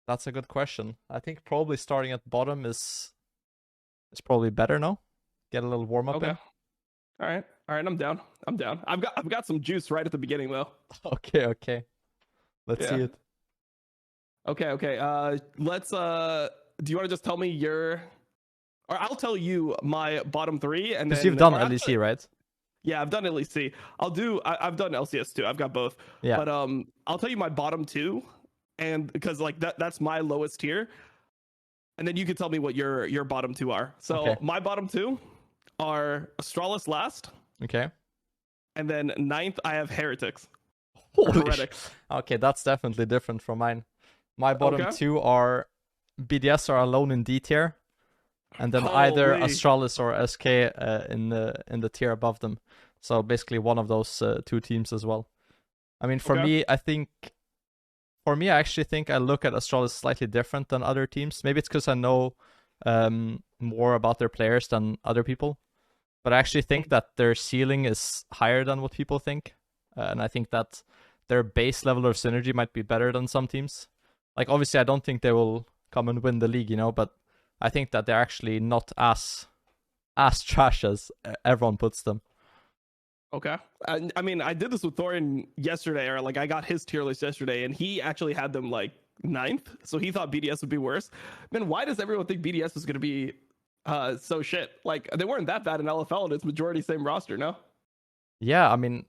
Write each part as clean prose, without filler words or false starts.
That's a good question. I think probably starting at bottom is probably better, no? Get a little warm up Okay. in. All right. I'm down. I'm down. I've got some juice right at the beginning though. Okay, okay. Let's see Yeah. it. Okay. Let's. Do you want to just tell me your, or I'll tell you my bottom three, and Because you've then, done or actually, LEC, right? yeah, I've done LEC. I've done LCS too. I've got both. Yeah. But I'll tell you my bottom two, and because like that's my lowest tier, and then you can tell me what your bottom two are. Okay. So my bottom two are Astralis last, Okay. and then ninth I have Heretics or Holy sh. Heretics. Okay, that's definitely different from mine. My bottom Okay. two are BDS are alone in D tier, and then either Holy. Astralis or SK in the tier above them. So basically one of those two teams as well. I mean, Okay. I actually think I look at Astralis slightly different than other teams. Maybe it's because I know more about their players than other people, but I actually think that their ceiling is higher than what people think, and I think that their base level of synergy might be better than some teams. Like obviously, I don't think they will come and win the league, but I think that they're actually not as trash as everyone puts them. Okay. I mean, I did this with Thorin yesterday, or like I got his tier list yesterday, and he actually had them like ninth. So he thought BDS would be worse. Man, why does everyone think BDS was going to be so shit? Like they weren't that bad in LFL, and it's majority same roster. No. Yeah, I mean,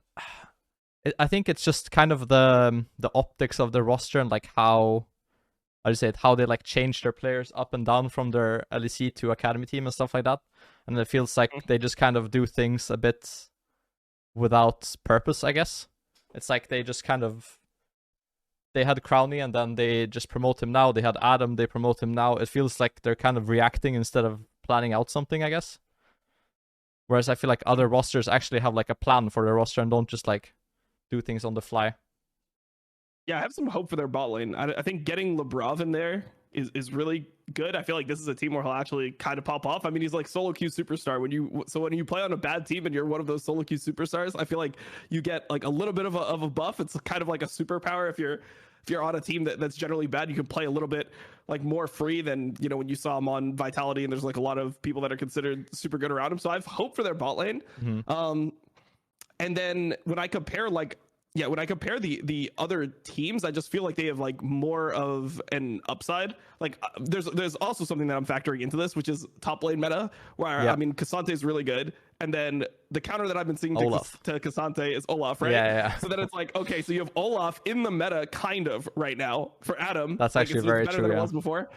I think it's just kind of the optics of the roster and like how do you say it, how they like change their players up and down from their LEC to academy team and stuff like that. And it feels like they just kind of do things a bit without purpose, I guess. It's like they just kind of they had Crowny and then they just promote him now. They had Adam, they promote him now. It feels like they're kind of reacting instead of planning out something, I guess. Whereas I feel like other rosters actually have like a plan for their roster and don't just like do things on the fly. Yeah, I have some hope for their bot lane. I think getting Lebrov in there is really good. I feel like this is a team where he'll actually kind of pop off. I mean, he's like solo queue superstar. When you play on a bad team and you're one of those solo queue superstars, I feel like you get like a little bit of a buff. It's kind of like a superpower if you're on a team that's generally bad. You can play a little bit like more free than when you saw him on Vitality, and there's like a lot of people that are considered super good around him. So I have hope for their bot lane. Mm-hmm. And then when I compare the other teams, I just feel like they have like more of an upside. Like there's also something that I'm factoring into this, which is top lane meta, where Yeah. I mean Cassante is really good, and then the counter that I've been seeing Olaf. to Cassante is Olaf, right? Yeah. So then it's like, okay, so you have Olaf in the meta kind of right now for Adam. That's Like actually it's very better true, than it yeah. was before.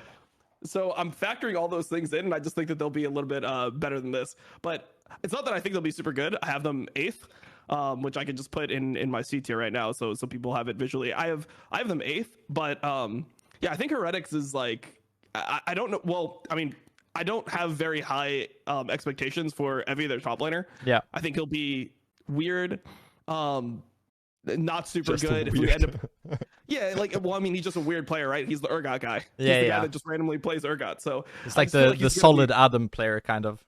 So I'm factoring all those things in, and I just think that they'll be a little bit better than this. But it's not that I think they'll be super good. I have them eighth, which I can just put in my C tier right now, so people have it visually. I have them eighth, but yeah, I think Heretics is like I don't know. Well, I mean, I don't have very high expectations for Evie, their top laner. Yeah. I think he'll be weird. Not super Just good if we weird. end up. Yeah, like, well, I mean, he's just a weird player, right? He's the Urgot guy. He's Yeah, the guy yeah. that just randomly plays Urgot. So It's I like just feel the like the he's gonna be. solid Adam player kind of.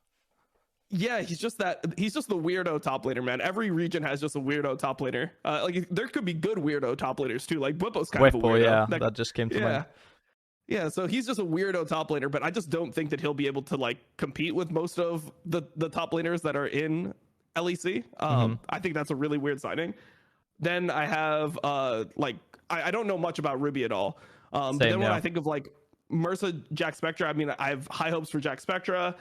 Yeah, he's just the weirdo top laner, man. Every region has just a weirdo top laner. Like there could be good weirdo top laners too. Like Bwipo's kind of a Whippo, weirdo. yeah, that just came to mind. Yeah, yeah. So he's just a weirdo top laner, but I just don't think that he'll be able to like compete with most of the top laners that are in LEC. Mm-hmm. I think that's a really weird signing. Then I have like I don't know much about Ruby at all. But Same, then when yeah. I think of like Mersa, Jack Spectra, I mean I have high hopes for Jack Spectra,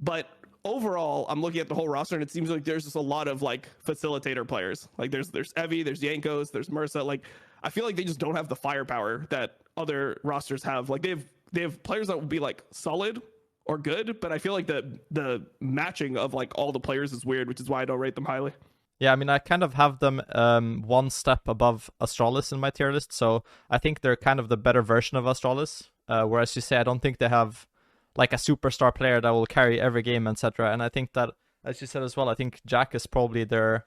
but overall I'm looking at the whole roster and it seems like there's just a lot of like facilitator players. Like there's Evie, there's Yankos, there's Mersa. Like I feel like they just don't have the firepower that other rosters have. Like they have players that will be like solid or good, but I feel like the matching of like all the players is weird, which is why I don't rate them highly. Yeah, I mean, I kind of have them one step above Astralis in my tier list, so I think they're kind of the better version of Astralis. Whereas you say, I don't think they have like a superstar player that will carry every game, etc. And I think that, as you said as well, I think Jack is probably their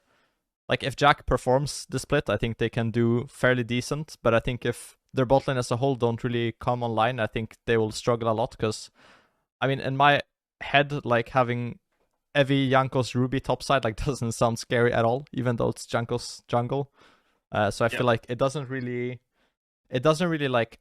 like if Jack performs the split, I think they can do fairly decent. But I think if their bot lane as a whole don't really come online, I think they will struggle a lot. Because I mean, in my head, like having Evie, Jankos, Ruby topside like doesn't sound scary at all, even though it's Jankos jungle. So I Yeah. feel like it doesn't really like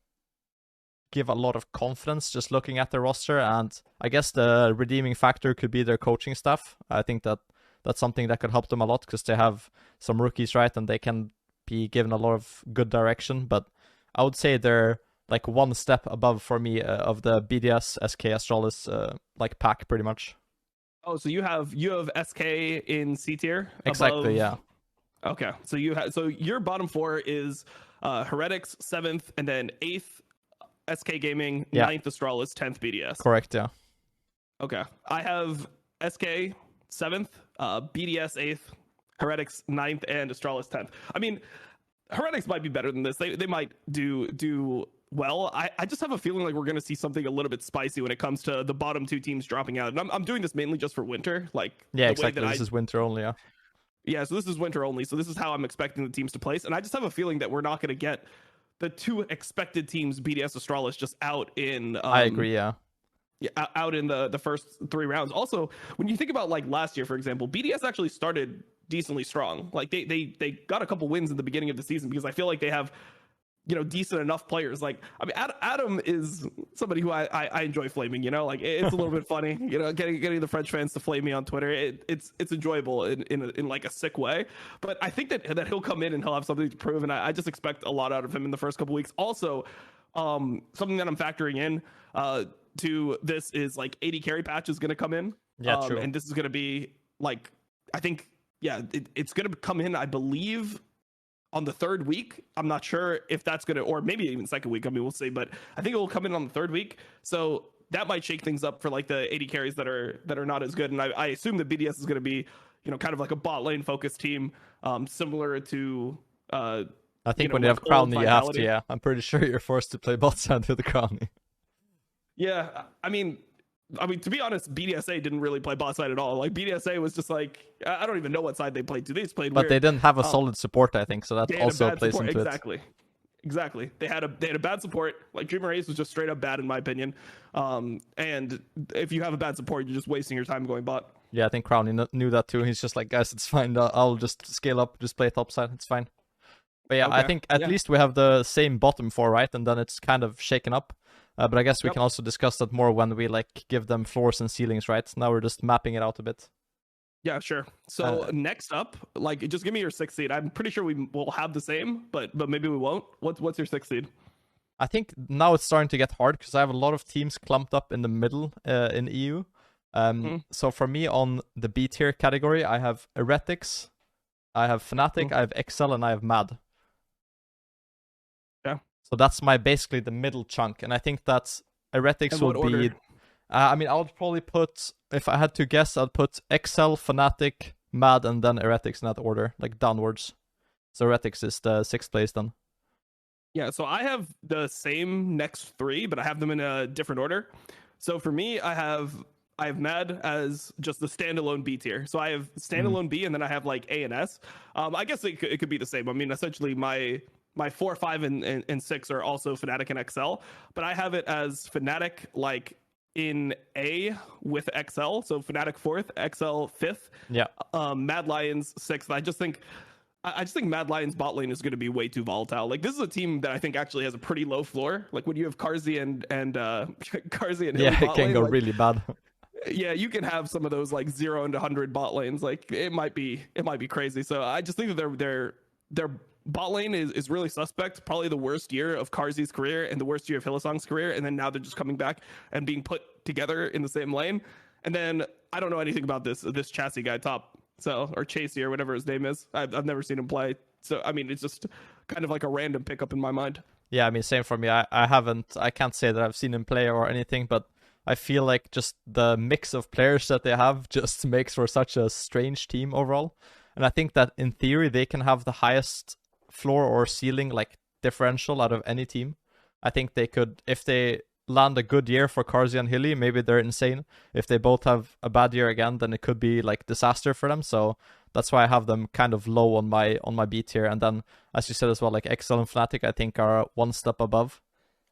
give a lot of confidence just looking at their roster, and I guess the redeeming factor could be their coaching staff. I think that's something that could help them a lot because they have some rookies, right, and they can be given a lot of good direction. But I would say they're like one step above for me of the BDS SK Astralis like pack pretty much. Oh, so you have SK in C tier? Exactly, yeah. Okay, so your bottom four is Heretics 7th, and then 8th SK Gaming, Yeah. 9th Astralis, 10th BDS. Correct, yeah. Okay, I have SK 7th, BDS 8th, Heretics 9th, and Astralis 10th. I mean, Heretics might be better than this. They might do well. I just have a feeling like we're going to see something a little bit spicy when it comes to the bottom two teams dropping out. And I'm doing this mainly just for winter. Like, yeah, exactly. This is winter only, yeah. Yeah, so this is winter only. So this is how I'm expecting the teams to place. And I just have a feeling that we're not going to get the two expected teams, BDS Astralis, just out in... I agree, yeah. Out in the first 3 rounds. Also, when you think about like last year, for example, BDS actually started decently strong. Like they got a couple wins in the beginning of the season because I feel like they have, you know, decent enough players. Like, I mean, Adam is somebody who I enjoy flaming, you know, like it's a little bit funny, you know, getting the French fans to flame me on Twitter. It's enjoyable in like a sick way. But I think that he'll come in and he'll have something to prove. And I just expect a lot out of him in the first couple weeks. Also, something that I'm factoring in to this is like 80 carry patch is going to come in. Yeah, true. And this is going to be like, I think, yeah, it's going to come in, I believe, on the 3rd week. I'm not sure if that's going to, or maybe even 2nd week. I mean, we'll see, but I think it will come in on the 3rd week. So that might shake things up for like the 80 carries that are not as good. And I assume that BDS is going to be, you know, kind of like a bot lane focused team, similar to, I think when you have Crowny, you have to, yeah. I'm pretty sure you're forced to play bot side with the Crowny. Yeah, I mean, to be honest, BDSA didn't really play bot side at all. Like, BDSA was just like, I don't even know what side they played to. They just played But weird. they didn't have a solid support, I think, so that also plays into it. Exactly. They had a bad support. Like, Dreamer Ace was just straight up bad, in my opinion. And if you have a bad support, you're just wasting your time going bot. Yeah, I think Crowny knew that too. He's just like, guys, it's fine. I'll just scale up, just play top side. It's fine. But yeah, okay. I think at least we have the same bottom four, right? And then it's kind of shaken up. But I guess we can also discuss that more when we like give them floors and ceilings, right? Now we're just mapping it out a bit. Yeah, sure. So next up, like, just give me your 6th seed. I'm pretty sure we will have the same, but maybe we won't. What's your 6th seed? I think now it's starting to get hard because I have a lot of teams clumped up in the middle in EU. So for me on the B tier category, I have Heretics, I have Fnatic, I have Excel, and I have Mad. Yeah. So that's my basically the middle chunk, and I think that Heretics will be. I mean, I would probably put, if I had to guess, I'd put Excel, Fnatic, Mad, and then Heretics in that order, like downwards. So Heretics is the 6th place then. Yeah, so I have the same next 3, but I have them in a different order. So for me, I have Mad as just the standalone B tier. So I have standalone B, and then I have like A and S. I guess it could be the same. I mean, essentially my 4, 5, and 6 are also Fnatic and XL, but I have it as Fnatic like in A with XL. So Fnatic 4th, XL 5th. Yeah. Mad Lions 6th. I just think Mad Lions bot lane is going to be way too volatile. Like, this is a team that I think actually has a pretty low floor. Like, when you have Carzzy and Carzzy and yeah, it can lane, go like, really bad. Yeah, you can have some of those like 0 and 100 bot lanes. Like, it might be crazy. So I just think that their bot lane is really suspect. Probably the worst year of Carzzy's career and the worst year of Hillsong's career. And then now they're just coming back and being put together in the same lane. And then I don't know anything about this Chassis guy top. So, or Chasey or whatever his name is. I've never seen him play. So, I mean, it's just kind of like a random pickup in my mind. Yeah, I mean, same for me. I can't say that I've seen him play or anything, but I feel like just the mix of players that they have just makes for such a strange team overall. And I think that in theory, they can have the highest floor or ceiling like differential out of any team. I think they could, if they land a good year for Carzzy and Hilly, maybe they're insane. If they both have a bad year again, then it could be like disaster for them. So that's why I have them kind of low on my B tier. And then, as you said as well, like Excel and Fnatic, I think are one step above.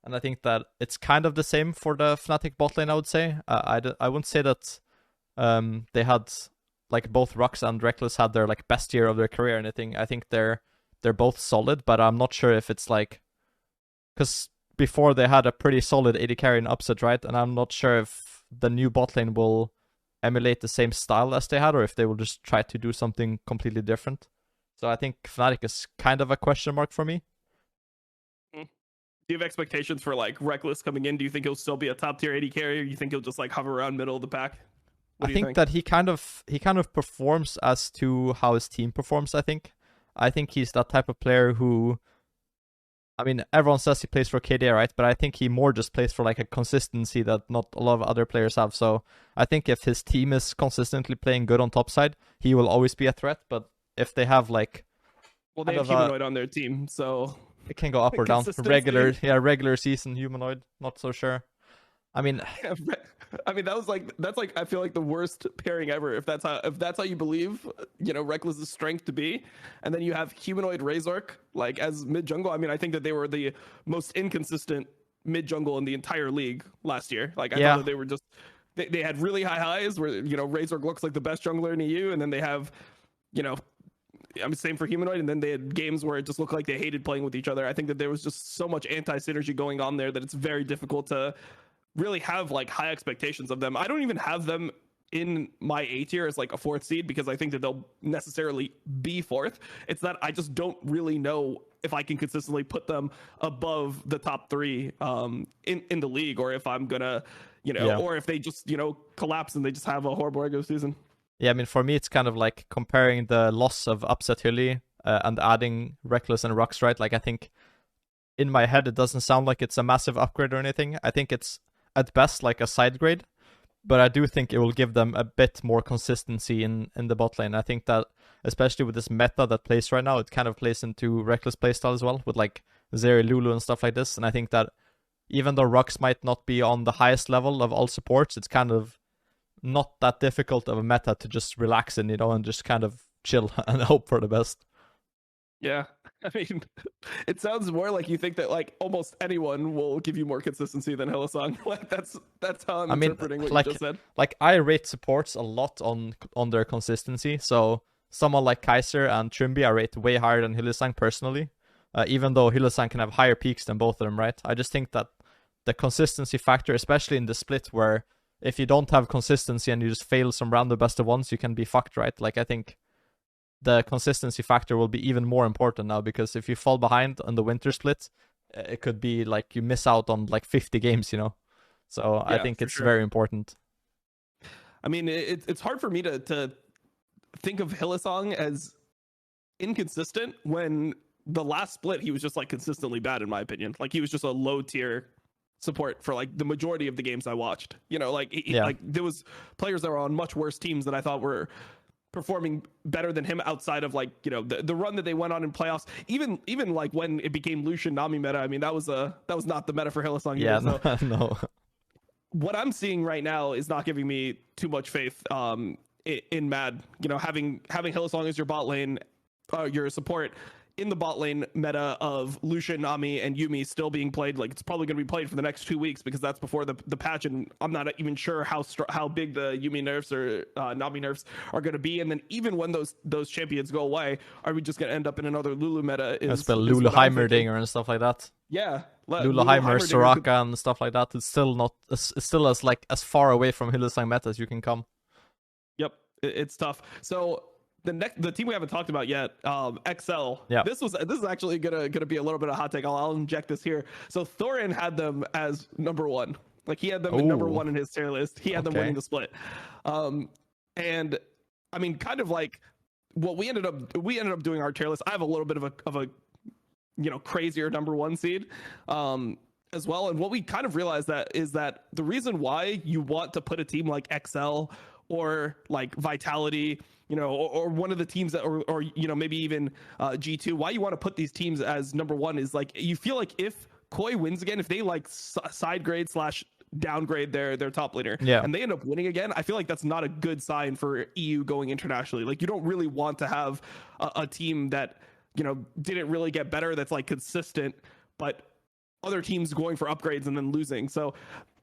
And I think that it's kind of the same for the Fnatic bot lane, I would say. I wouldn't say that they had, like, both Rux and Reckless had their like best year of their career or anything. I think they're both solid, but I'm not sure if it's like, because before they had a pretty solid AD carry and upset, right? And I'm not sure if the new bot lane will emulate the same style as they had, or if they will just try to do something completely different. So I think Fnatic is kind of a question mark for me. Do you have expectations for like Reckless coming in? Do you think he'll still be a top tier AD carry, or do you think he'll just like hover around middle of the pack? I think that he kind of performs as to how his team performs. I think he's that type of player who, I mean, everyone says he plays for KDA, right? But I think he more just plays for like a consistency that not a lot of other players have. So I think if his team is consistently playing good on top side, he will always be a threat. But if they have like, well, they have Humanoid on their team, so it can go up or down. Regular season Humanoid, not so sure. I mean, that's like I feel like the worst pairing ever. If that's how you believe, Reckless's strength to be, and then you have Humanoid Razork like as mid jungle. I mean, I think that they were the most inconsistent mid jungle in the entire league last year. Like I thought that they were just they had really high highs where Razork looks like the best jungler in EU, and then they have same for Humanoid, and then they had games where it just looked like they hated playing with each other. I think that there was just so much anti-synergy going on there that it's very difficult to really have like high expectations of them. I don't even have them in my A tier as like a 4th seed because I think that they'll necessarily be 4th. It's that I just don't really know if I can consistently put them above the top 3 in the league, or if I'm gonna or if they just collapse and they just have a horrible regular season. Yeah, I mean, for me, it's kind of like comparing the loss of Upset Hilly and adding Reckless and Rux, right? Like, I think in my head, it doesn't sound like it's a massive upgrade or anything. I think it's at best like a side grade, but I do think it will give them a bit more consistency in the bot lane. I think that, especially with this meta that plays right now, it kind of plays into Reckless playstyle as well, with like Zeri, Lulu, and stuff like this. And I think that even though Rux might not be on the highest level of all supports, it's kind of not that difficult of a meta to just relax in, and just kind of chill and hope for the best. Yeah, I mean, it sounds more like you think that like almost anyone will give you more consistency than Hylissang. Like that's how I'm interpreting what you just said. Like I rate supports a lot on their consistency. So someone like Kaiser and Trimby I rate way higher than Hylissang personally. Even though Hylissang can have higher peaks than both of them, right? I just think that the consistency factor, especially in the split where if you don't have consistency and you just fail some random best of ones, you can be fucked, right? Like, I think the consistency factor will be even more important now, because if you fall behind on the winter split, it could be like you miss out on like 50 games, So yeah, I think it's very important. I mean, it's hard for me to think of Hylissang as inconsistent when the last split he was just like consistently bad, in my opinion. Like he was just a low tier support for like the majority of the games I watched. Like there was players that were on much worse teams that I thought were performing better than him outside of like the run that they went on in playoffs. Even like when it became Lucian Nami meta, I mean that was not the meta for Hylissang. Yeah, either, so. No. What I'm seeing right now is not giving me too much faith in Mad. Having Hylissang as your bot lane, your support in the bot lane meta of Lucian, Nami, and Yuumi still being played. Like it's probably going to be played for the next 2 weeks because that's before the patch, and I'm not even sure how big the Yuumi nerfs or Nami nerfs are going to be. And then even when those champions go away, are we just going to end up in another Lulu meta? It's the Lulu Heimerdinger and stuff like that. Yeah, Lulu Heimer, Soraka, and stuff like that. It's still as far away from Hylissang meta as you can come. Yep, it's tough. So the team we haven't talked about yet, XL. Yeah. This is actually gonna be a little bit of a hot take. I'll inject this here. So Thorin had them as number 1. Like he had them at number 1 in his tier list. He had them winning the split. And I mean, kind of like what we ended up doing our tier list. I have a little bit of a crazier number 1 seed. As well. And what we kind of realized is that the reason why you want to put a team like XL or like Vitality, or one of the teams that, or maybe even G2, why you want to put these teams as number 1 is like, you feel like if Koi wins again, if they like side grade / downgrade their top laner, and they end up winning again, I feel like that's not a good sign for EU going internationally. Like you don't really want to have a team that, didn't really get better, that's like consistent, but other teams going for upgrades and then losing. So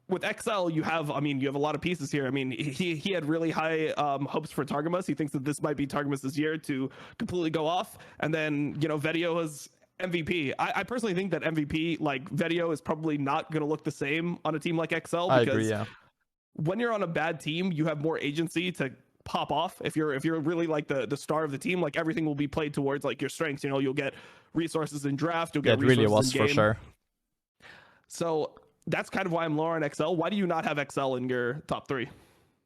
with XL, you have a lot of pieces here. I mean, he had really high hopes for Targamas. He thinks that this might be Targamas' year to completely go off. And then, Vetio MVP. I personally think that MVP, like Vetio, is probably not going to look the same on a team like XL I agree. because Yeah. when you're on a bad team, you have more agency to pop off. If you're really like the star of the team, like everything will be played towards like your strengths. You know, you'll get resources in draft, you'll Yeah, get it really resources in was for game. sure. So that's kind of why I'm lower on XL. Why do you not have XL in your top three?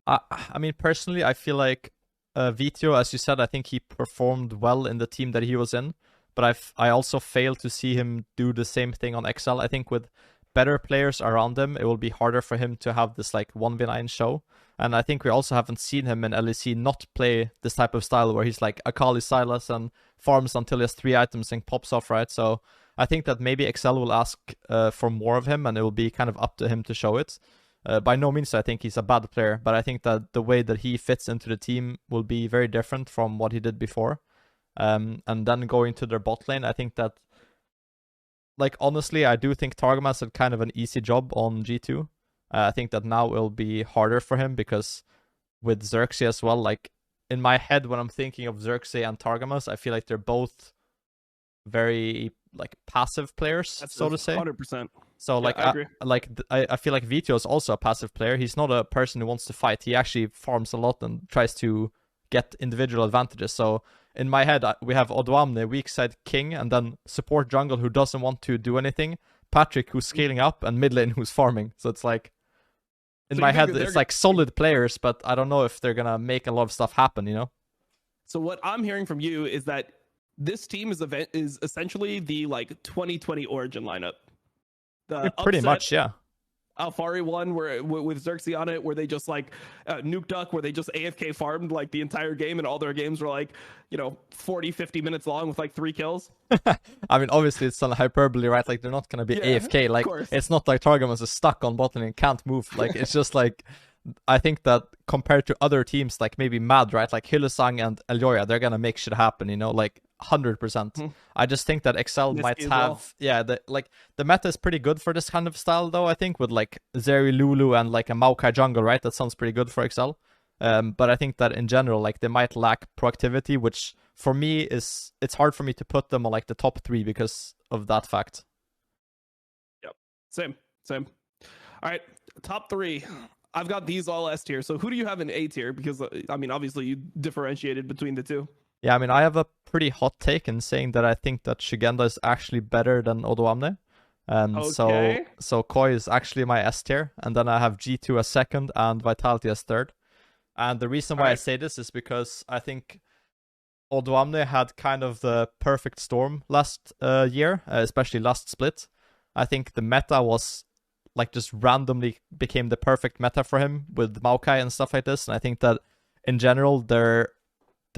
I mean, personally, I feel like Vitio, as you said, I think he performed well in the team that he was in, but I also failed to see him do the same thing on XL. I think with better players around him, it will be harder for him to have this like 1v9 show. And I think we also haven't seen him in LEC not play this type of style where he's like Akali Silas and farms until he has 3 items and pops off, right? So I think that maybe XL will ask for more of him, and it will be kind of up to him to show it. By no means I think he's a bad player, but I think that the way that he fits into the team will be very different from what he did before. And then going to their bot lane, I think that, like, honestly, I do think Targamas had kind of an easy job on G2. I think that now it'll be harder for him because with Xerxes as well, like, in my head, when I'm thinking of Xerxes and Targamas, I feel like they're both very, like, passive players, That's so to say. 100%. So Yeah, like I agree. I feel like Vitio is also a passive player. He's not a person who wants to fight. He actually farms a lot and tries to get individual advantages. So in my head, we have Odoamne, weak side king, and then support jungle who doesn't want to do anything. Patrick who's scaling up, and mid lane who's farming. So it's like in So my you think head, that it's like solid players, but I don't know if they're gonna make a lot of stuff happen. You know? So what I'm hearing from you is that this team is essentially the like 2020 Origin lineup. The Pretty upset much, yeah. Alfari one where with Xerxes on it, where they just like Nuke Duck, where they just AFK farmed like the entire game, and all their games were like 40-50 minutes long with like 3 kills. I mean, obviously it's some hyperbole, right? Like they're not gonna be Yeah, AFK. Like of course. it's not like Targamas is stuck on bot lane and can't move. Like it's just like I think that compared to other teams, like maybe Mad, right? Like Hylissang and Elyoya, they're gonna make shit happen. Like 100%. I just think that XL Nisqy might as have, well. yeah, the meta is pretty good for this kind of style, though. I think with like Zeri Lulu and like a Maokai jungle, right? That sounds pretty good for XL. But I think that in general, like they might lack proactivity, which for me it's hard for me to put them on like the top 3 because of that fact. Yep. Same. All right. Top 3. I've got these all S tier. So who do you have in A tier? Because I mean, obviously you differentiated between the two. Yeah, I mean, I have a pretty hot take in saying that I think that Shigenda is actually better than Odoamne. Okay. So Koi is actually my S tier, and then I have G2 as second and Vitality as third. And the reason why I say this is because I think Odoamne had kind of the perfect storm last year, especially last split. I think the meta was like just randomly became the perfect meta for him with Maokai and stuff like this. And I think that in general, the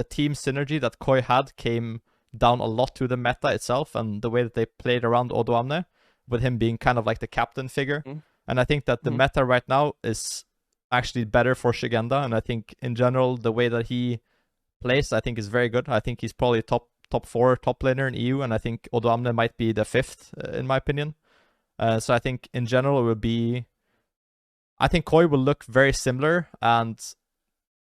team synergy that Koi had came down a lot to the meta itself and the way that they played around Odoamne, with him being kind of like the captain figure. And I think that the meta right now is actually better for Shigenda. And I think in general, the way that he plays, I think is very good. I think he's probably top 4 top laner in EU, and I think Odoamne might be the 5th in my opinion. So I think in general it will be, I think Koi will look very similar, and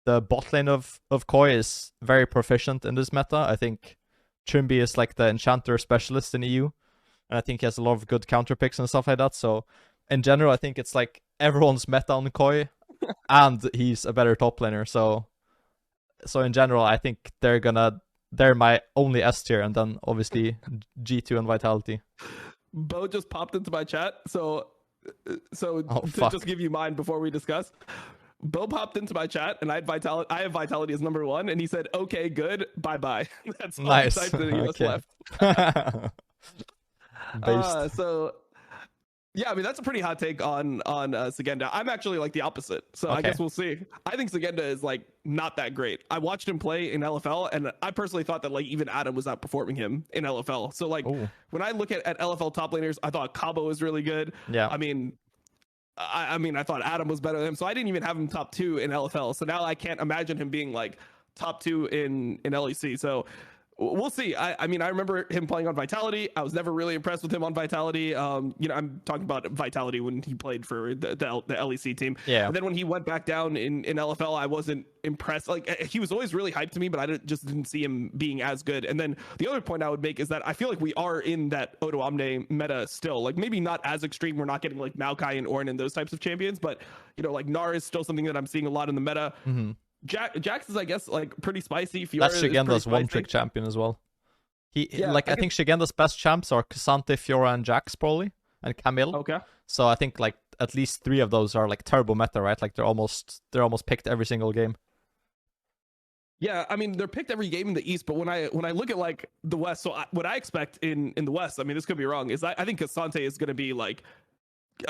the bot lane of Koi is very proficient in this meta. I think Chumbi is like the enchanter specialist in EU, and I think he has a lot of good counter picks and stuff like that. So in general, I think it's like everyone's meta on Koi, and he's a better top laner. So in general, I think they're my only S tier, and then obviously G2 and Vitality. Bo just popped into my chat, so Oh, to fuck. just give you mine before we discuss. Bo popped into my chat, and I have Vitality as number 1, and he said, "Okay, good, bye bye." That's all Nice. I typed in, and he was left. Based. So yeah, I mean that's a pretty hot take on Sagenda. I'm actually like the opposite, so I Okay. guess we'll see. I think Sagenda is like not that great. I watched him play in LFL, and I personally thought that like even Adam was outperforming him in LFL. So like Ooh. when I look at LFL top laners, I thought Cabo was really good. Yeah. I mean, I thought Adam was better than him, so I didn't even have him top 2 in LFL. So now I can't imagine him being like top 2 in LEC. So We'll see. I mean, I remember him playing on Vitality. I was never really impressed with him on Vitality. I'm talking about Vitality when he played for the LEC team. Yeah. And then when he went back down in LFL, I wasn't impressed. Like, he was always really hyped to me, but I just didn't see him being as good. And then the other point I would make is that I feel like we are in that Odo Omne meta still. Like, maybe not as extreme. We're not getting like Maokai and Ornn and those types of champions, but like Gnar is still something that I'm seeing a lot in the meta. Mm-hmm. Jax is, I guess, like pretty spicy. Fiora That's Shigenda's spicy. one-trick champion as well. Yeah, I think Shigenda's best champs are K'Sante, Fiora, and Jax probably, and Camille. Okay. So I think like at least 3 of those are like turbo meta, right? Like they're almost picked every single game. Yeah, I mean they're picked every game in the East, but when I look at like the West, so what I expect in the West, I mean this could be wrong, is I think K'Sante is going to be like,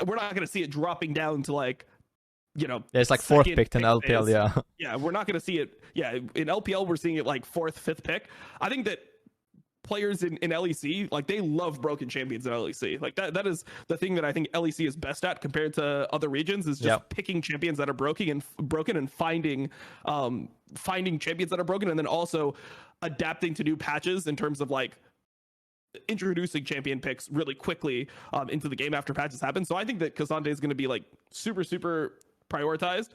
we're not going to see it dropping down to like, yeah, it's like 4th picked in LPL. Phase. Yeah. Yeah, we're not going to see it. Yeah, in LPL we're seeing it like 4th, 5th pick. I think that players in LEC, like they love broken champions in LEC. Like that is the thing that I think LEC is best at compared to other regions, is just picking champions that are broken and finding champions that are broken, and then also adapting to new patches in terms of like introducing champion picks really quickly into the game after patches happen. So I think that K'Sante is going to be like super prioritized.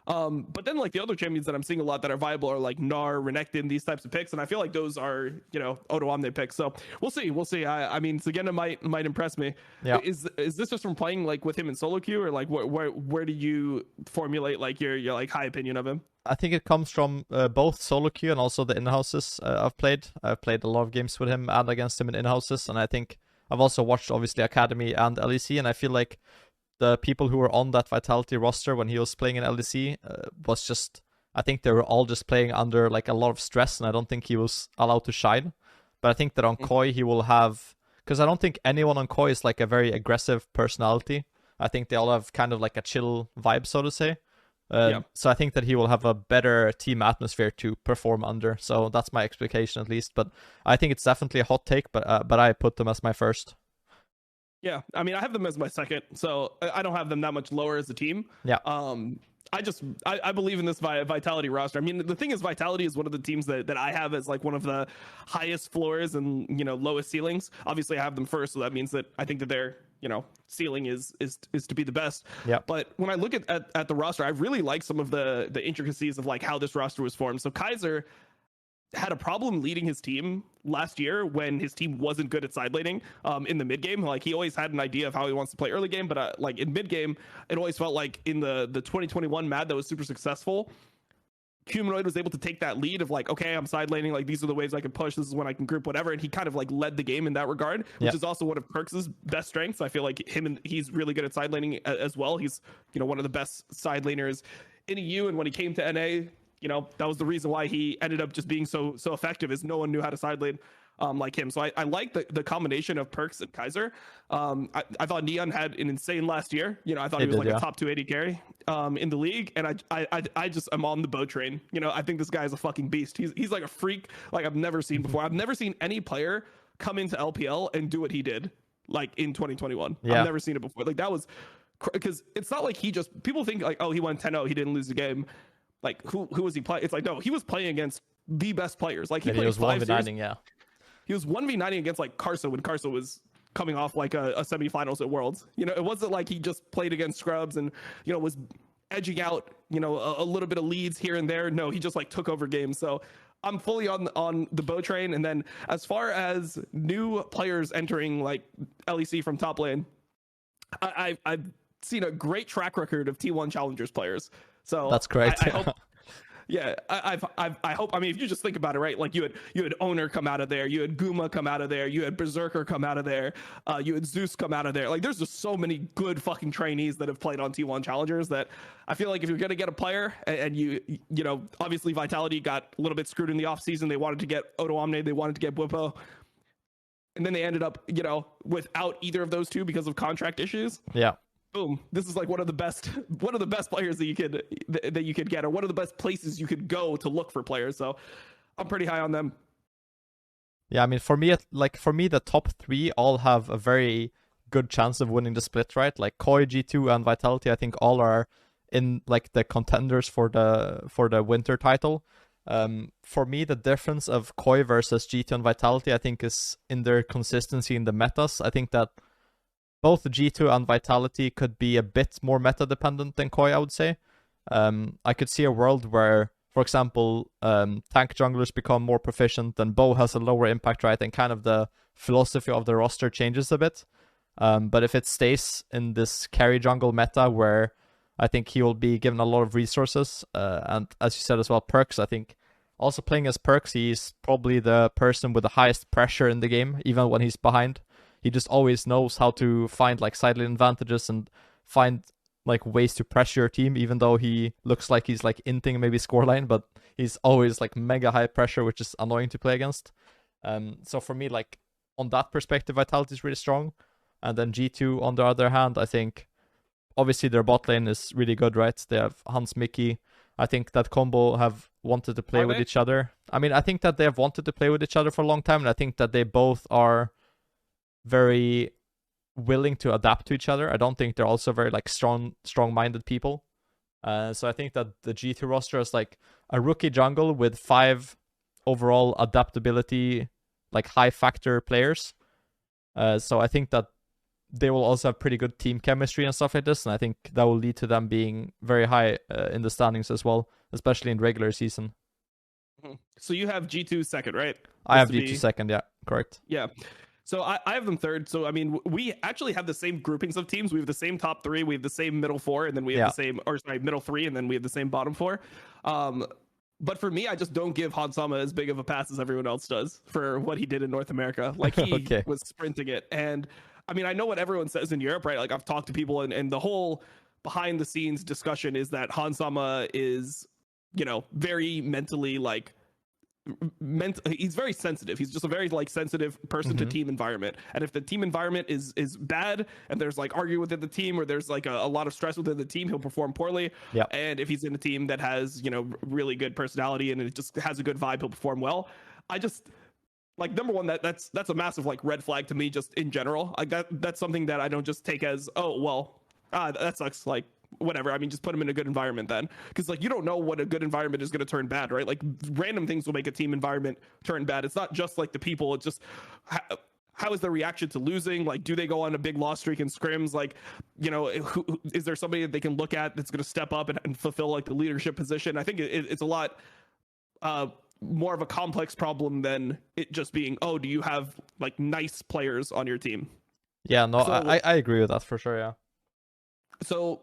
But then like the other champions that I'm seeing a lot that are viable are like Gnar, Renekton, these types of picks, and I feel like those are Odo Omne picks. So we'll see. I mean, Sagenda might impress me. Yeah. Is this just from playing like with him in solo queue, or like where do you formulate like your like high opinion of him? I think it comes from both solo queue and also the in-houses I've played. I've played a lot of games with him and against him in in-houses, and I think I've also watched obviously Academy and LEC, and I feel like the people who were on that Vitality roster when he was playing in LEC was just, I think they were all just playing under like a lot of stress, and I don't think he was allowed to shine. But I think that on Koi he will have, because I don't think anyone on Koi is like a very aggressive personality. I think they all have kind of like a chill vibe, so to say. So I think that he will have a better team atmosphere to perform under. So that's my expectation at least. But I think it's definitely a hot take, but I put them as my first. Yeah, I mean, I have them as my second, so I don't have them that much lower as a team. Yeah. I believe in this Vitality roster. I mean, the thing is, Vitality is one of the teams that I have as like one of the highest floors and lowest ceilings. Obviously, I have them first, so that means that I think that their ceiling is to be the best. Yeah. But when I look at the roster, I really like some of the intricacies of like how this roster was formed. So Kaiser had a problem leading his team last year when his team wasn't good at side laning in the mid game. Like he always had an idea of how he wants to play early game, but like in mid game, it always felt like in the 2021 MAD that was super successful, Humanoid was able to take that lead of like, okay, I'm side laning, like these are the ways I can push, this is when I can group, whatever, and he kind of like led the game in that regard, which is also one of Kirk's best strengths. I feel like he's really good at side laning as well. He's one of the best side laners in EU, and when he came to NA, that was the reason why he ended up just being so effective, is no one knew how to side lane like him. So I like the combination of Perks and Kaiser. I thought Neon had an insane last year. I thought he was like a top 280 carry in the league, and I just am on the boat train. I think this guy is a fucking beast. He's like a freak like I've never seen before. I've never seen any player come into LPL and do what he did like in 2021. I've never seen it before. Like that was, because it's not like people think like, oh, he won 10-0, he didn't lose the game. Like who was he playing? It's like, no, he was playing against the best players. Like he was 1v9ing, yeah. He was 1v9ing against like Karsa when Karsa was coming off like a semifinals at Worlds. It wasn't like he just played against scrubs and was edging out a little bit of leads here and there. No, he just like took over games. So I'm fully on the boat train. And then as far as new players entering like LEC from top lane, I've seen a great track record of T1 Challengers players. So that's great. I hope, I hope. I mean, if you just think about it, right? Like you had Owner come out of there, you had Guma come out of there, you had Berserker come out of there, you had Zeus come out of there. Like there's just so many good fucking trainees that have played on T1 Challengers that I feel like if you're gonna get a player and you obviously Vitality got a little bit screwed in the off season. They wanted to get Odo Omne, they wanted to get Bwipo, and then they ended up without either of those two because of contract issues. Yeah. Boom. This is like one of the best players that you could get, or one of the best places you could go to look for players. So I'm pretty high on them. Yeah, I mean, for me, the top 3 all have a very good chance of winning the split, right? Like Koi, G2, and Vitality, I think all are in like the contenders for the winter title. For me, the difference of Koi versus G2 and Vitality, I think, is in their consistency in the metas. I think that both G2 and Vitality could be a bit more meta dependent than Koi, I would say. I could see a world where, for example, tank junglers become more proficient and Bo has a lower impact, right? And kind of the philosophy of the roster changes a bit. But if it stays in this carry jungle meta where I think he will be given a lot of resources, and as you said as well, perks, I think also playing as perks, he's probably the person with the highest pressure in the game, even when he's behind. He just always knows how to find like sideline advantages and find like ways to pressure your team, even though he looks like he's like inting maybe scoreline, but he's always like mega high pressure, which is annoying to play against. So for me, like on that perspective, Vitality is really strong. And then G2, on the other hand, I think obviously their bot lane is really good, right? They have Hans Mickey. I think that combo have wanted to play with each other. I mean, I think that they have wanted to play with each other for a long time, and I think that they both are very willing to adapt to each other. I don't think they're also very like strong-minded people. So I think that the G2 roster is like a rookie jungle with 5 overall adaptability, like high factor players. So I think that they will also have pretty good team chemistry and stuff like this, and I think that will lead to them being very high in the standings as well, especially in regular season. So you have G2 second, right? I have G2 second, yeah, correct. Yeah. So I have them third. So, I mean, we actually have the same groupings of teams. We have the same top 3. We have the same middle 4. And then we have the same, or sorry, middle 3. And then we have the same bottom 4. But for me, I just don't give Hansama as big of a pass as everyone else does for what he did in North America. Like, he was sprinting it. And, I mean, I know what everyone says in Europe, right? Like, I've talked to people, and the whole behind-the-scenes discussion is that Hansama is, you know, very mentally, like, he's very sensitive. He's just a very like sensitive person to team environment, and if the team environment is bad and there's like arguing within the team or there's like a lot of stress within the team, he'll perform poorly. And if he's in a team that has, you know, really good personality and it just has a good vibe, he'll perform well. I just like, number one, that's a massive like red flag to me just in general. Like that's something that I don't just take as, oh well, that sucks, like whatever. I mean, just put him in a good environment then, because like you don't know what a good environment is going to turn bad, right? Like random things will make a team environment turn bad. It's not just like the people, it's just how is their reaction to losing? Like, do they go on a big loss streak in scrims? Like, you know, is there somebody that they can look at that's going to step up and fulfill like the leadership position? I think it's a lot more of a complex problem than it just being, oh, do you have like nice players on your team? Yeah, no, so, I agree with that for sure. Yeah. So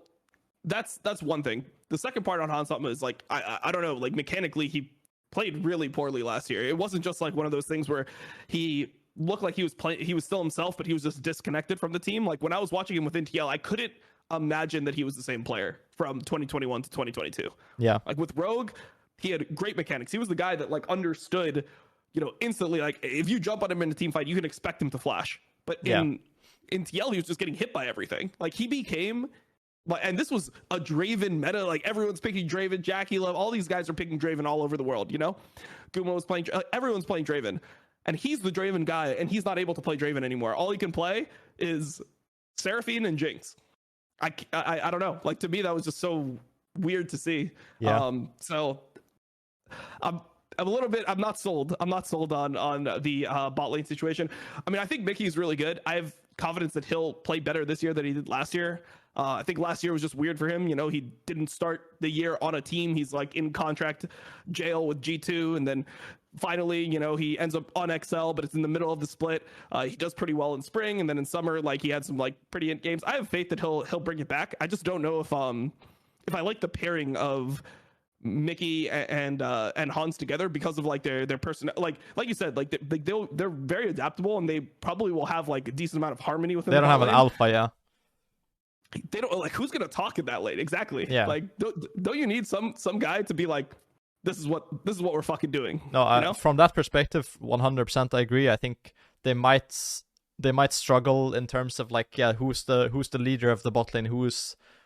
that's one thing. The second part on Hansama is like, I don't know, like mechanically he played really poorly last year. It wasn't just like one of those things where he looked like he was playing, he was still himself, but he was just disconnected from the team. Like when I was watching him within TL, I couldn't imagine that he was the same player from 2021 to 2022. Yeah. Like with Rogue, he had great mechanics. He was the guy that like understood, you know, instantly, like if you jump on him in a team fight, you can expect him to flash. But in TL, he was just getting hit by everything. Like he became, and this was a Draven meta. Like everyone's picking Draven, Jackie Love, all these guys are picking Draven all over the world, you know? Guma was playing, everyone's playing Draven. And he's the Draven guy, and he's not able to play Draven anymore. All he can play is Seraphine and Jinx. I don't know. Like to me, that was just so weird to see. Yeah. So I'm a little bit, I'm not sold on the bot lane situation. I mean, I think Mickey's really good. I have confidence that he'll play better this year than he did last year. I think last year was just weird for him. You know, he didn't start the year on a team. He's like in contract jail with G2. And then finally, you know, he ends up on XL, but it's in the middle of the split. He does pretty well in spring. And then in summer, like he had some like pretty int games. I have faith that he'll bring it back. I just don't know if I like the pairing of Mickey and Hans together because of like their person, like you said, like they're very adaptable and they probably will have like a decent amount of harmony within. They don't have an alpha, yeah. They don't, like, who's gonna talk in that lane exactly? Yeah. Like don't you need some guy to be like, this is what we're fucking doing? No, you know? From that perspective, 100% I agree. I think they might struggle in terms of like, yeah, who's the leader of the bot lane, who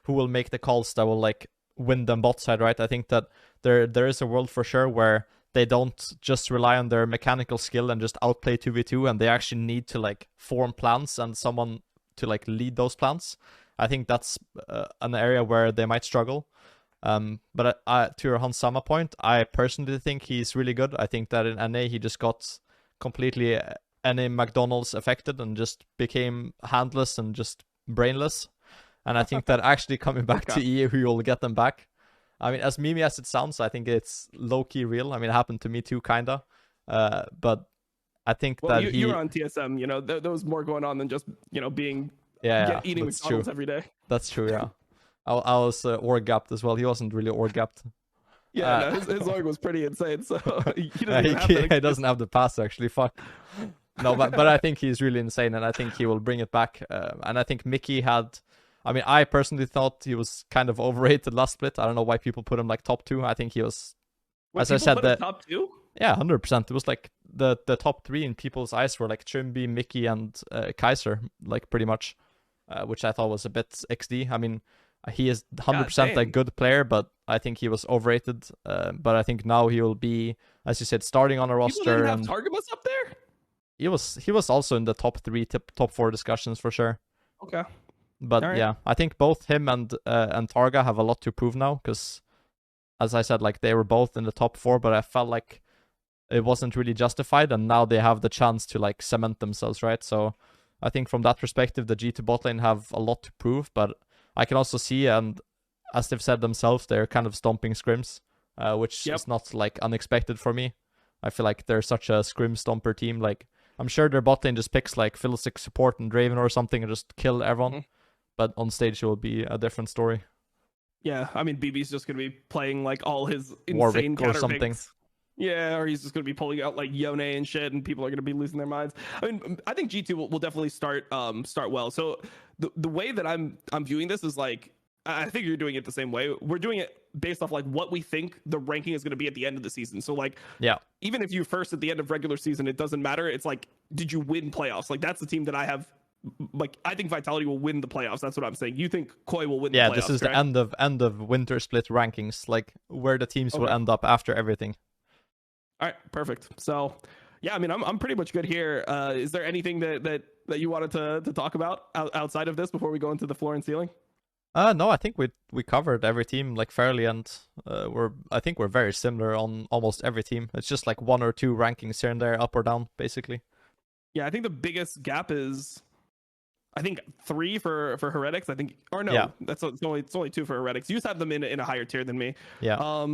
will make the calls that will like win them bot side, right? I think that there is a world for sure where they don't just rely on their mechanical skill and just outplay 2v2, and they actually need to like form plans and someone to like lead those plans. I think that's an area where they might struggle. But to your Hansama point, I personally think he's really good. I think that in NA he just got completely any McDonald's affected and just became handless and just brainless. And I think that actually coming back to EU, he will get them back. I mean, as memey as it sounds, I think it's low-key real. I mean, it happened to me too, kinda. But I think that you were on TSM, you know, there was more going on than just, you know, being eating McDonald's every day. That's true, yeah. I was org gapped as well. He wasn't really org gapped. Yeah, no, his org was pretty insane, so he doesn't have the pass, actually. Fuck. No, but I think he's really insane, and I think he will bring it back. And I think Mickey had... I mean, I personally thought he was kind of overrated last split. I don't know why people put him like top 2. I think he was... As I said, the top 2? Yeah, 100%. It was like the top 3 in people's eyes were like Trimby, Mickey, and Kaiser, like pretty much, which I thought was a bit XD. I mean, he is 100% a good player, but I think he was overrated. But I think now he will be, as you said, starting on a roster. People didn't have Targamas up there? He was also in the top 3, top 4 discussions for sure. Okay. But yeah, I think both him and Targa have a lot to prove now, because as I said, like they were both in the top 4, but I felt like it wasn't really justified, and now they have the chance to like cement themselves, right? So I think from that perspective, the G2 bot lane have a lot to prove, but I can also see, and as they've said themselves, they're kind of stomping scrims, which is not like unexpected for me. I feel like they're such a scrim stomper team. Like I'm sure their bot lane just picks like Fiddlestick support and Draven or something and just kill everyone. But on stage, it will be a different story. Yeah, I mean, BB's just going to be playing like all his insane Warwick counter or something. picks. Yeah, or he's just going to be pulling out like Yone and shit, and people are going to be losing their minds. I mean, I think G2 will definitely start well. So the way that I'm viewing this is like, I think you're doing it the same way. We're doing it based off like what we think the ranking is going to be at the end of the season. So like, even if you first at the end of regular season, it doesn't matter. It's like, did you win playoffs? Like that's the team that I have. Like I think Vitality will win the playoffs. That's what I'm saying. You think Koi will win the playoffs? Yeah, this is correct? the end of winter split rankings, like where the teams will end up after everything. All right, perfect. So yeah, I mean, I'm pretty much good here. Is there anything that you wanted to talk about outside of this before we go into the floor and ceiling? No, I think we covered every team like fairly, and I think we're very similar on almost every team. It's just like 1 or 2 rankings here and there, up or down, basically. Yeah, I think the biggest gap is, I think 3 for Heretics. I think, or no, it's only 2 for Heretics. You just have them in a higher tier than me. Yeah.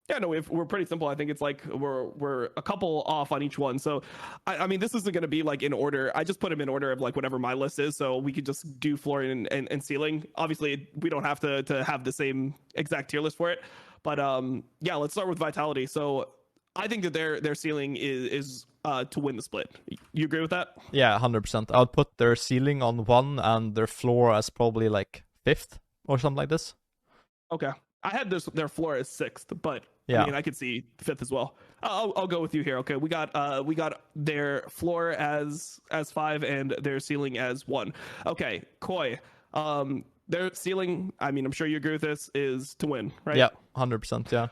Yeah, no, we're pretty simple. I think it's like we're a couple off on each one. So, I mean, this isn't going to be like in order. I just put them in order of like whatever my list is. So we could just do floor and ceiling. Obviously, we don't have to have the same exact tier list for it. But yeah, let's start with Vitality. So I think that their ceiling is to win the split. You agree with that? Yeah, 100%. I would put their ceiling on 1 and their floor as probably like 5th or something like this. Okay. I had their floor as 6th, but yeah. I mean, I could see 5th as well. I'll go with you here. Okay, we got their floor as 5 and their ceiling as 1. Okay, Koi. Their ceiling, I mean, I'm sure you agree with this, is to win, right? Yeah, 100%. Yeah.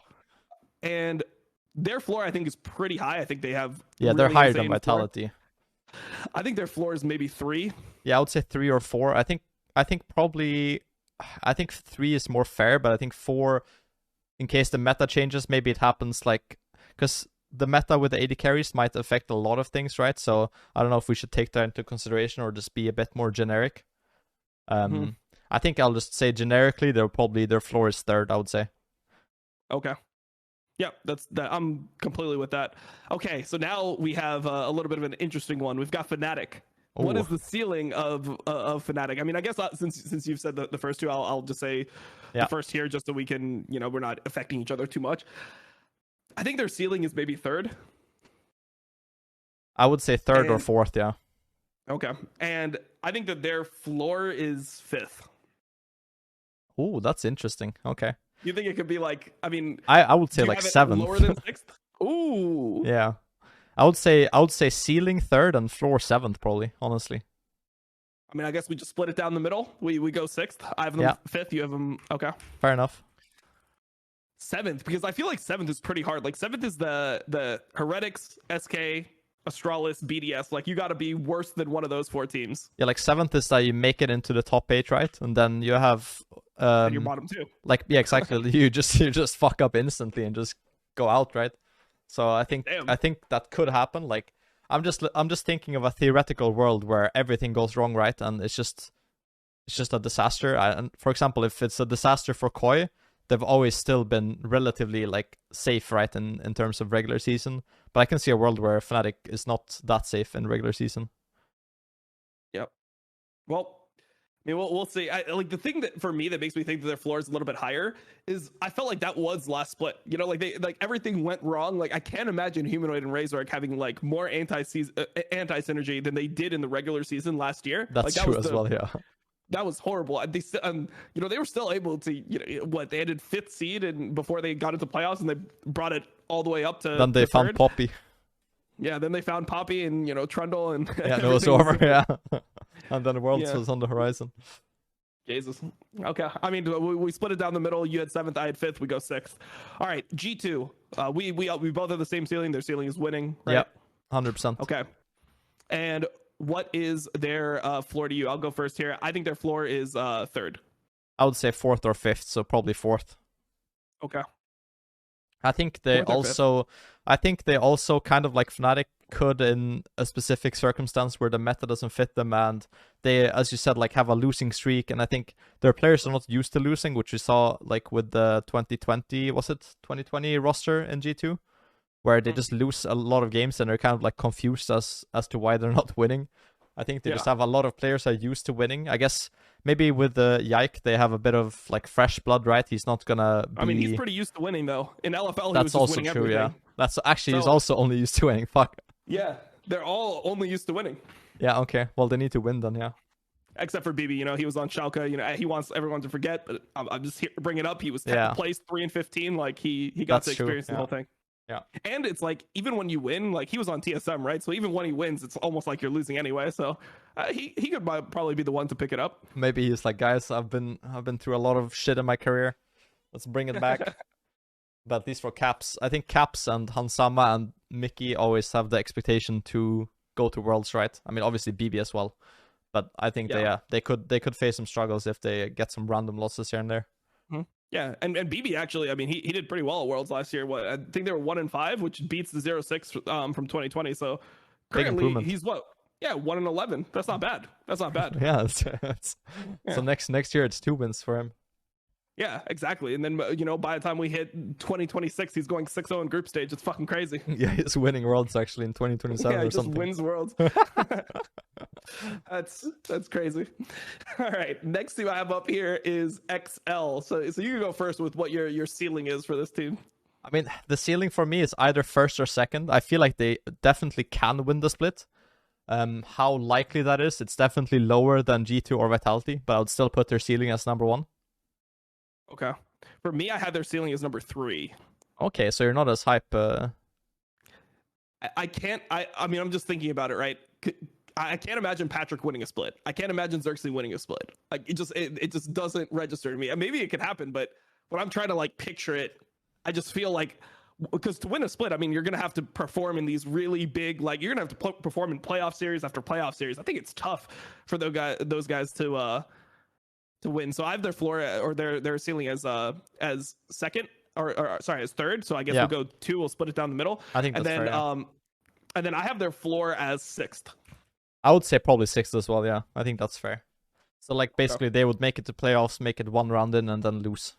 And their floor, I think, is pretty high. I think they have they're higher than Vitality. Floor. I think their floor is maybe 3. Yeah, I would say 3 or 4. I think probably. I think 3 is more fair, but I think 4, in case the meta changes, maybe it happens like, because the meta with the AD carries might affect a lot of things, right? So I don't know if we should take that into consideration or just be a bit more generic. I think I'll just say generically, their floor is 3rd, I would say. Okay. Yeah, that's that. I'm completely with that. Okay, so now we have a little bit of an interesting one. We've got Fnatic. Ooh. What is the ceiling of Fnatic? I mean, I guess since you've said the first 2, I'll just say the first here, just so we can, we're not affecting each other too much. I think their ceiling is maybe 3rd. I would say 3rd or 4th, yeah. Okay, and I think that their floor is 5th. Ooh, that's interesting. Okay. You think it could be like? I mean, I would say like 7th. Lower than 6th. Ooh. Yeah. I would say ceiling 3rd and floor 7th, probably, honestly. I mean, I guess we just split it down the middle. We go 6th. I have them 5th. You have them. Okay. Fair enough. 7th, because I feel like 7th is pretty hard. Like 7th is the Heretics, SK, Astralis, BDS. Like you got to be worse than one of those 4 teams. Yeah, like 7th is that you make it into the top 8, right? And then you have And you're bottom 2. Like, yeah, exactly. you just fuck up instantly and just go out, right? So I think that could happen. Like, I'm just thinking of a theoretical world where everything goes wrong, right? And it's just a disaster. And for example, if it's a disaster for Koi, they've always still been relatively like safe, right, in terms of regular season. But I can see a world where Fnatic is not that safe in regular season. Yep. Well, I mean, we'll see. Like the thing that for me that makes me think that their floor is a little bit higher is I felt like that was last split. You know, like everything went wrong. Like I can't imagine Humanoid and Razork having like more anti synergy than they did in the regular season last year. That's like, true as well. Yeah. That was horrible. They you know, they were still able to, you know, what they ended 5th seed and before they got into playoffs, and they brought it all the way up to. Then they found third. Poppy. Yeah, then they found Poppy and, you know, Trundle and yeah, it was over. Yeah, and then Worlds was on the horizon. Jesus. Okay. I mean, we split it down the middle. You had 7th, I had 5th. We go 6th. All right. G2. We both have the same ceiling. Their ceiling is winning. Right? Yep. 100%. Okay. And what is their floor to you? I'll go first here. I think their floor is 3rd. I would say 4th or 5th, so probably 4th. Okay. I think they also kind of like Fnatic could in a specific circumstance where the meta doesn't fit them, and they, as you said, like have a losing streak, and I think their players are not used to losing, which we saw like with the 2020 roster in G2, where they just lose a lot of games and they're kind of like confused as to why they're not winning. I think they just have a lot of players are used to winning. I guess maybe with the Yike, they have a bit of like fresh blood, right? He's not gonna be... I mean, he's pretty used to winning though. In LFL, that's he was also winning true, everything. yeah. That's actually, he's also only used to winning. Fuck. Yeah, they're all only used to winning. Yeah, okay. Well, they need to win then, yeah. Except for BB, you know, he was on Schalke. You know, he wants everyone to forget, but I'm just here to bring it up. He was 10th place, 3-15. Like he got to experience the whole thing. Yeah. And it's like, even when you win, like he was on TSM, right? So even when he wins, it's almost like you're losing anyway. So he could probably be the one to pick it up. Maybe he's like, guys, I've been through a lot of shit in my career. Let's bring it back. But at least for Caps, I think Caps and Hansama and Mickey always have the expectation to go to Worlds, right? I mean, obviously BB as well. But I think they could face some struggles if they get some random losses here and there. Mm-hmm. Yeah, and BB actually, I mean, he did pretty well at Worlds last year. What I think they were 1-5, which beats the 0-6 from 2020. So currently he's what? Yeah, 1-11. That's not bad. That's not bad. Yeah, so next year it's 2 wins for him. Yeah, exactly. And then, you know, by the time we hit 2026, he's going 6-0 in group stage. It's fucking crazy. Yeah, he's winning Worlds actually in 2027 or something. Yeah, he just wins Worlds. That's crazy. All right, next team I have up here is XL. So you can go first with what your ceiling is for this team. I mean, the ceiling for me is either 1st or 2nd. I feel like they definitely can win the split. How likely that is, it's definitely lower than G2 or Vitality, but I would still put their ceiling as number 1. Okay. For me, I had their ceiling as number 3. Okay, so you're not as hype. I can't. I mean, I'm just thinking about it, right? I can't imagine Patrick winning a split. I can't imagine Xerxes winning a split. Like it just doesn't register to me. And maybe it could happen, but when I'm trying to like picture it, I just feel like, because to win a split, I mean, you're gonna have to perform in these really big, like you're gonna have to perform in playoff series after playoff series. I think it's tough for those guys to win. So I have their floor or their ceiling as 2nd or sorry, as 3rd. So I guess we'll go 2. We'll split it down the middle. I think that's fair, yeah. And then I have their floor as 6th. I would say probably 6th as well. Yeah, I think that's fair. So like basically they would make it to playoffs, make it 1 round in, and then lose.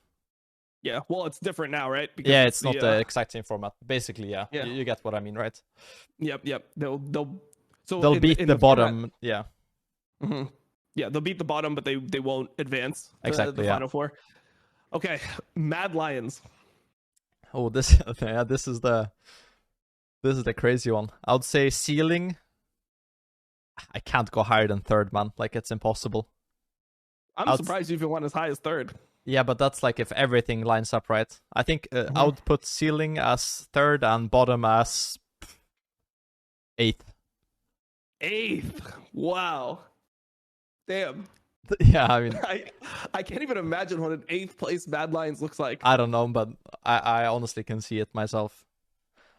Yeah, well, it's different now, right? Because yeah, it's not the exact same format. Basically, yeah. You get what I mean, right? Yep. They'll beat the bottom. Format, yeah. Mm-hmm. Yeah, they'll beat the bottom, but they won't advance exactly the final 4. Okay, Mad Lions. Oh, this is the crazy one. I would say ceiling. I can't go higher than 3rd, man. Like it's impossible. I'm surprised you even went as high as 3rd. Yeah, but that's like if everything lines up right. I think I would put ceiling as 3rd and bottom as 8th. 8th. Wow. Damn. Yeah, I mean, I can't even imagine what an 8th place Mad Lions looks like. I don't know, but I honestly can see it myself.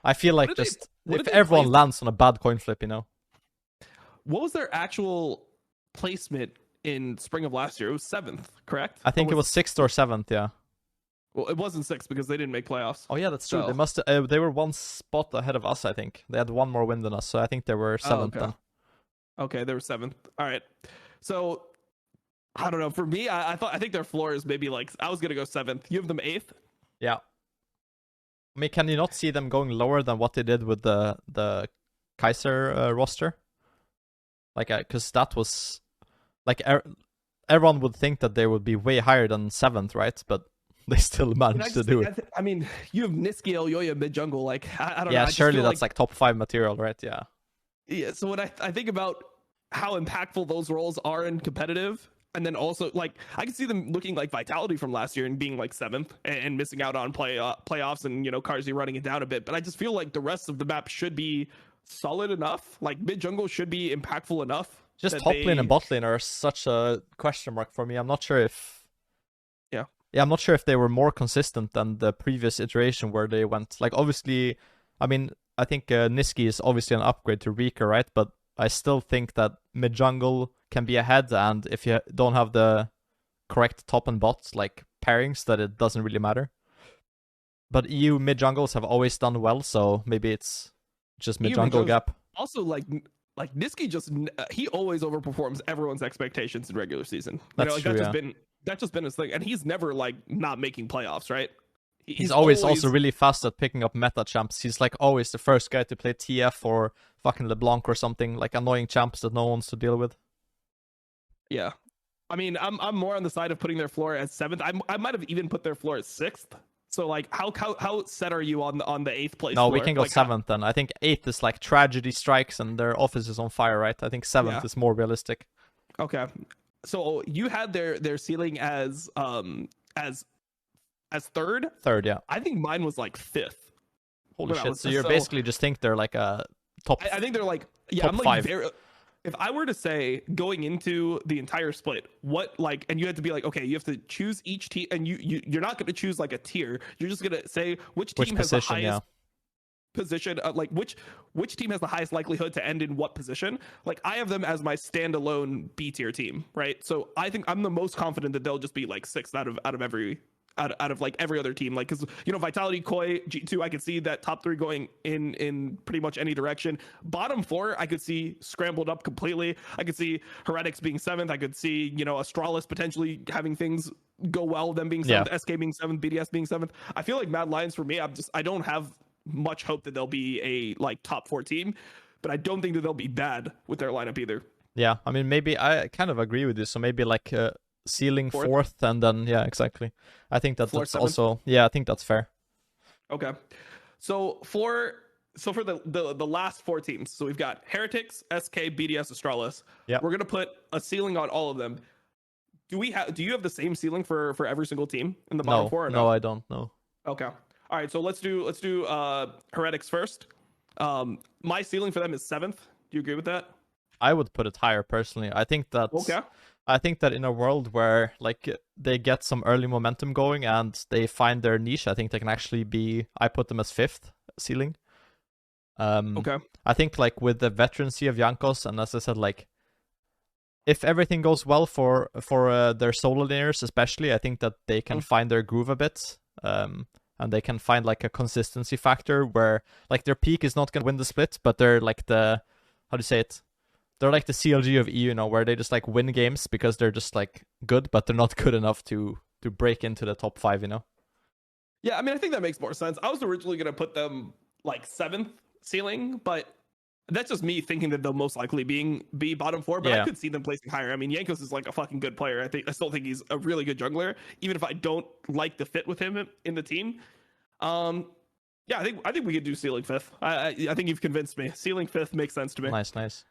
I feel like just if everyone lands on a bad coin flip, you know. What was their actual placement in spring of last year. It was 7th, correct? I think it was 6th or 7th, yeah. Well, it wasn't 6th because they didn't make playoffs. Oh yeah, that's true. So- They must they were one spot ahead of us, I think. They had one more win than us, so I think they were 7th then. Okay, they were 7th. All right. So I don't know. For me, I think their floor is maybe like, I was gonna go 7th. You have them 8th. Yeah. I mean, can you not see them going lower than what they did with the Kaiser roster? Like, because that was like everyone would think that they would be way higher than 7th, right? But they still managed to do it. I mean, you have Niski Elyoya mid jungle. Like, I don't know. Yeah, surely that's like top 5 material, right? Yeah. Yeah. So when I think about how impactful those roles are in competitive, and then also like I can see them looking like Vitality from last year and being like 7th and missing out on playoffs and Carzzy running it down a bit. But I just feel like the rest of the map should be solid enough. Like mid jungle should be impactful enough. Just top lane and bot lane are such a question mark for me. I'm not sure if I'm not sure if they were more consistent than the previous iteration where they went like, obviously, I mean, I think Niski is obviously an upgrade to Rika, right? But I still think that mid jungle can be ahead, and if you don't have the correct top and bot like pairings, that it doesn't really matter. But EU mid jungles have always done well, so maybe it's just mid jungle gap. Also, like Niski he always overperforms everyone's expectations in regular season. That's true, that's just been his thing, and he's never like not making playoffs, right? He's always also really fast at picking up meta champs. He's like always the first guy to play TF or fucking LeBlanc or something, like annoying champs that no one wants to deal with. Yeah. I mean, I'm more on the side of putting their floor as 7th. I might have even put their floor at 6th. So like how set are you on the 8th place? No, floor? we can go like 7th then. I think 8th is like tragedy strikes and their office is on fire, right? I think 7th is more realistic. Okay. So you had their ceiling as 3rd? 3rd, yeah. I think mine was like 5th. Holy shit. So you basically just think they're like a top I think they're like, yeah, top I'm like 5. If I were to say going into the entire split, what like, and you had to be like, okay, you have to choose each team, and you're not going to choose like a tier. You're just going to say which team has the highest position, like which team has the highest likelihood to end in what position. Like I have them as my standalone B tier team, right? So I think I'm the most confident that they'll just be like 6th out of like every other team, like because Vitality, Koi, G2, I could see that top 3 going in pretty much any direction. Bottom 4 I could see scrambled up completely. I could see Heretics being 7th. I could see Astralis potentially having things go well, them being 7th, SK being 7th, BDS being 7th. I feel like Mad Lions for me, I don't have much hope that they'll be a like top 4 team, but I don't think that they'll be bad with their lineup either. Yeah, I mean, maybe I kind of agree with you. So maybe like ceiling 4th, and then exactly. I think that's 7th? Also I think that's fair. Okay, so for the last 4 teams, so we've got Heretics, SK, BDS, Astralis. Yeah, we're gonna put a ceiling on all of them. Do you have the same ceiling for every single team in the bottom 4? Or no, I don't know. Okay, all right, so let's do Heretics first. My ceiling for them is 7th. Do you agree with that? I would put it higher personally. I think that in a world where like they get some early momentum going and they find their niche, I think they can actually I put them as 5th ceiling. Okay. I think like with the veterancy of Jankos, and as I said, like if everything goes well for their solo laners especially, I think that they can find their groove a bit. And they can find like a consistency factor where like their peak is not gonna win the split, but they're like how do you say it? They're like the CLG of EU, where they just like win games because they're just like good, but they're not good enough to break into the top 5, Yeah, I mean, I think that makes more sense. I was originally going to put them like 7th ceiling, but that's just me thinking that they'll most likely be bottom 4, but I could see them placing higher. I mean, Jankos is like a fucking good player. I still think he's a really good jungler, even if I don't like the fit with him in the team. Yeah, I think we could do ceiling 5th. I think you've convinced me. Ceiling 5th makes sense to me. Nice.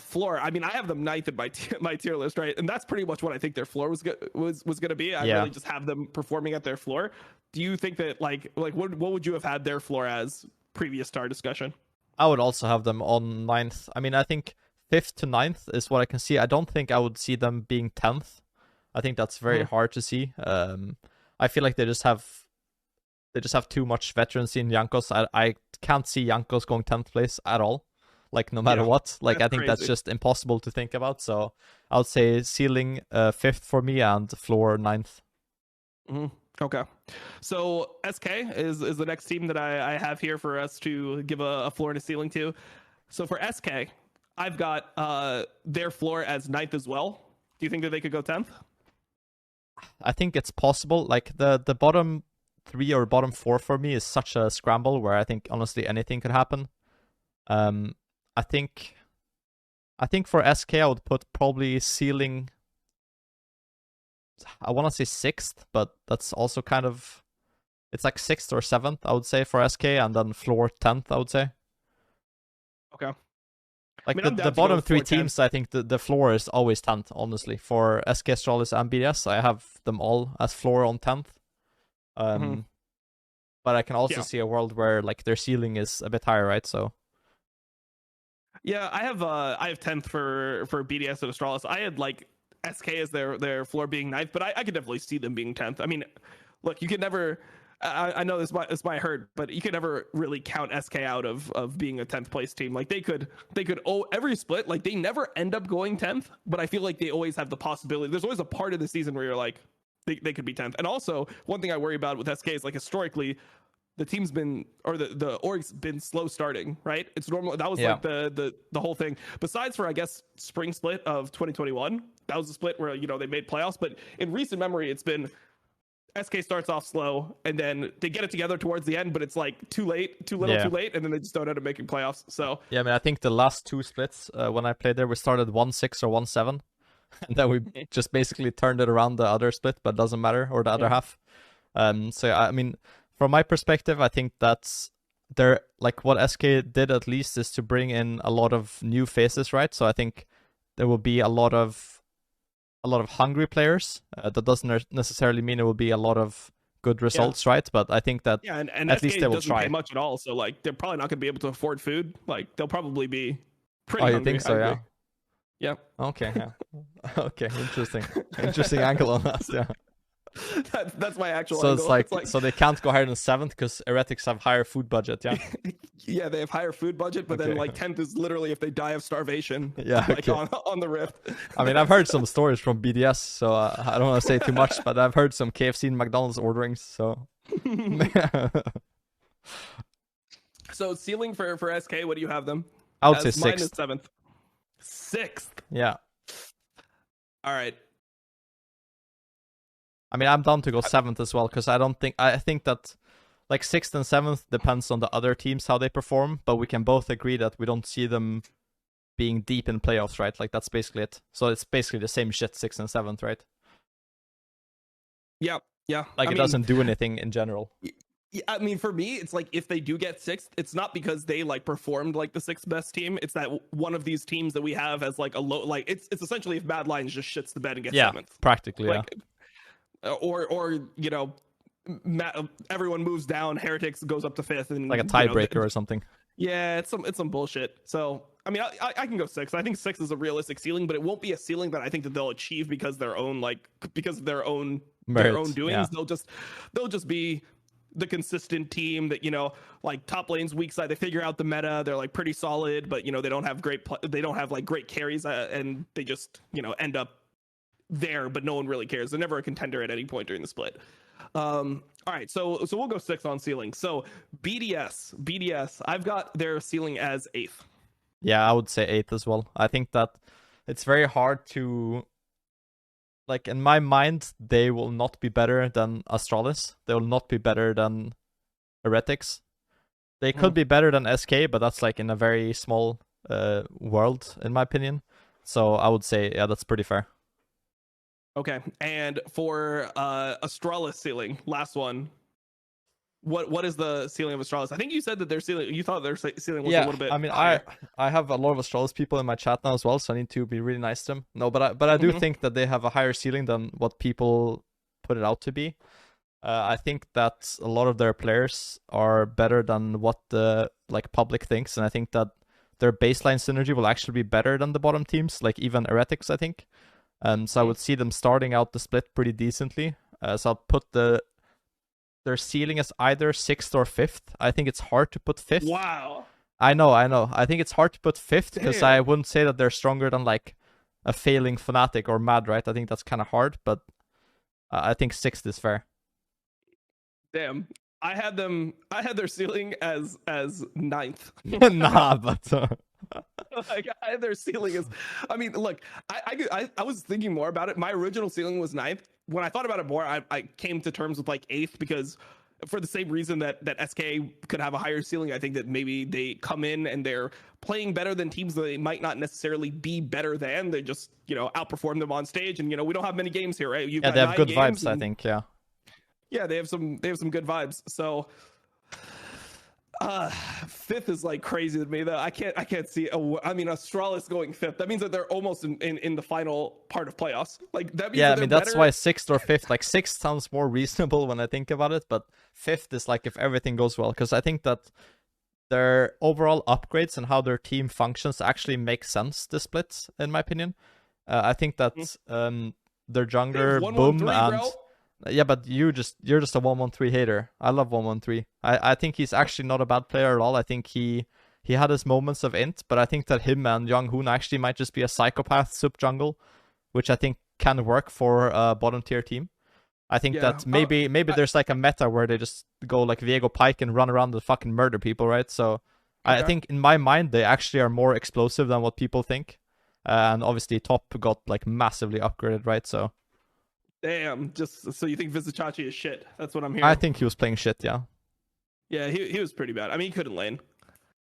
Floor. I mean, I have them 9th in my tier list, right? And that's pretty much what I think their floor was going to be. I really just have them performing at their floor. Do you think that like what would you have had their floor as previous to our discussion? I would also have them on 9th. I mean, I think 5th to 9th is what I can see. I don't think I would see them being 10th. I think that's very hard to see. I feel like they just have too much veterancy in Jankos. I can't see Jankos going 10th place at all. like no matter what. Like that's I think that's crazy. just impossible to think about. So I would say ceiling fifth for me and floor ninth. Okay. So SK is the next team that I have here for us to give a floor and a ceiling to. So for SK, I've got their floor as ninth as well. Do you think that they could go 10th? I think it's possible. Like the bottom three or bottom four for me is such a scramble where I think honestly anything could happen. Um, I think for SK I would put probably ceiling. I want to say sixth, but that's also kind of it's like sixth or seventh I would say for SK, and then floor 10th I would say. Okay. Like I mean, the bottom three teams, I think the floor is always 10th, honestly. For SK Astralis and BDS, I have them all as floor on 10th. But I can also see a world where like their ceiling is a bit higher, right? So yeah, I have 10th for BDS and Astralis. I had like SK as their floor being ninth, but I could definitely see them being 10th. I mean, look, you could never. I know this might hurt, but you could never really count SK out of being a 10th place team. Like they could every split, like they never end up going 10th, but I feel like they always have the possibility. There's always a part of the season where you're like they could be 10th. And also one thing I worry about with SK is like historically the team's been or the org's been slow starting, right? It's normal. That was like the whole thing. Besides for I guess spring split of 2021, that was a split where they made playoffs, but in recent memory it's been SK starts off slow, and then they get it together towards the end, but it's like too late, too little, too late, and then they just don't end up making playoffs. So yeah, I mean, I think the last two splits when I played there, we started 1-6 or 1-7, and then we just basically turned it around the other split, but it doesn't matter, or the other half. So I mean, from my perspective, I think that's like what SK did at least is to bring in a lot of new faces, right? So I think there will be a lot of hungry players. That doesn't necessarily mean it will be a lot of good results, right? But I think that and at SK least they will doesn't try pay much at all. So like they're probably not going to be able to afford food. Like they'll probably be pretty. Oh, you hungry, think so? Yeah. Yeah. Okay. Yeah. Okay. Interesting angle on that. Yeah. That's my actual. So angle. it's like so they can't go higher than 7th because heretics have higher food budget. Yeah. Yeah, they have higher food budget, but then like 10th is literally if they die of starvation. Yeah. Like on the Rift. I mean, I've heard some stories from BDS, so I don't want to say too much, but I've heard some KFC and McDonald's orderings. So. So ceiling for SK, what do you have them? I would say 6th. Mine is 7th. 6th. Yeah. All right. I mean, I'm down to go 7th as well because I think that like 6th and 7th depends on the other teams how they perform, but we can both agree that we don't see them being deep in playoffs, right? Like that's basically it. So it's basically the same shit 6th and 7th, right? Yeah. Like it doesn't do anything in general. Yeah, I mean, for me, it's like if they do get 6th, it's not because they like performed like the 6th best team. It's that one of these teams that we have as like a low, like it's essentially if Bad Lions just shits the bed and gets 7th. Practically, like, or everyone moves down, Heretics goes up to 5th, and like a tiebreaker or something. Yeah, it's some bullshit. So I mean, I can go 6th. I think 6th is a realistic ceiling, but it won't be a ceiling that I think that they'll achieve because of their own doings. Yeah. They'll just be the consistent team that like top lanes weak side, they figure out the meta, they're like pretty solid, but they don't have great like great carries, and they just end up there, but no one really cares. They're never a contender at any point during the split. All right, so we'll go 6th on ceiling. So BDS, I've got their ceiling as 8th. Yeah, I would say 8th as well. I think that it's very hard to, like, in my mind, they will not be better than Astralis. They will not be better than Heretics. They could be better than SK, but that's like in a very small world, in my opinion. So I would say, yeah, that's pretty fair. Okay, and for Astralis ceiling, last one. What is the ceiling of Astralis? I think you said that their ceiling. You thought their ceiling was a little bit. I mean, higher. I have a lot of Astralis people in my chat now as well, so I need to be really nice to them. No, but I do think that they have a higher ceiling than what people put it out to be. I think that a lot of their players are better than what the like public thinks, and I think that their baseline synergy will actually be better than the bottom teams, like even Heretics, I think. So I would see them starting out the split pretty decently. So I'll put their ceiling as either 6th or 5th. I think it's hard to put 5th. Wow. I know. I think it's hard to put fifth because I Damn. wouldn't say that they're stronger than like a failing Fnatic or Mad, right? I think that's kind of hard, but I think sixth is fair. Damn. I had their ceiling as ninth. Nah, but Like I had their ceiling as, I mean, look, I was thinking more about it. My original ceiling was ninth. When I thought about it more, I came to terms with like eighth because for the same reason that SK could have a higher ceiling. I think that maybe they come in and they're playing better than teams that they might not necessarily be better than. They just, outperform them on stage. And, we don't have many games here, right? You've yeah, got they have 9 good games vibes. I and think. Yeah. yeah, they have some good vibes. So fifth is like crazy to me though. I can't see I mean Astralis going fifth. That means that they're almost in the final part of playoffs. Like that means Yeah, that I they're mean that's better. why sixth or fifth. Like sixth sounds more reasonable when I think about it, but fifth is like if everything goes well, because I think that their overall upgrades and how their team functions actually make sense. The splits, in my opinion, I think that their They have jungler Boom 1-1-3, and bro. yeah, but you're just a 1-1-3 hater. I love 1-1-3. I think he's actually not a bad player at all. I think he had his moments of int, but I think that him and Young Hoon actually might just be a psychopath sub jungle, which I think can work for a bottom tier team. I think Yeah. that maybe there's like a meta where they just go like Viego Pike and run around and fucking murder people, right? So I Okay. think in my mind they actually are more explosive than what people think. And obviously top got like massively upgraded, right? So Damn. Just so you think Vizicachi is shit? That's what I'm I hearing. think he was playing shit, yeah. Yeah, he was pretty bad. I mean, he couldn't lane.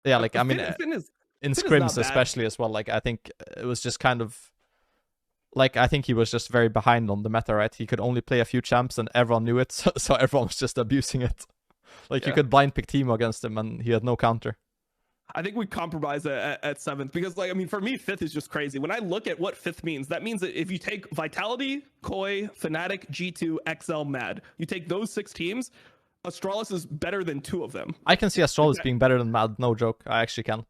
Yeah, like I mean in Finn is not scrims bad. especially as well, like I think it was just kind of like I think he was just very behind on the meta, right? He could only play a few champs and everyone knew it, so everyone was just abusing it. Like you Yeah. could blind pick Teemo against him and he had no counter. I think we compromise at seventh because, like, I mean, for me, fifth is just crazy. When I look at what fifth means, that means that if you take Vitality, Koi, Fnatic, G2, XL, Mad, you take those 6 teams, Astralis is better than 2 of them. I can see Astralis being better than Mad, no joke. I actually can.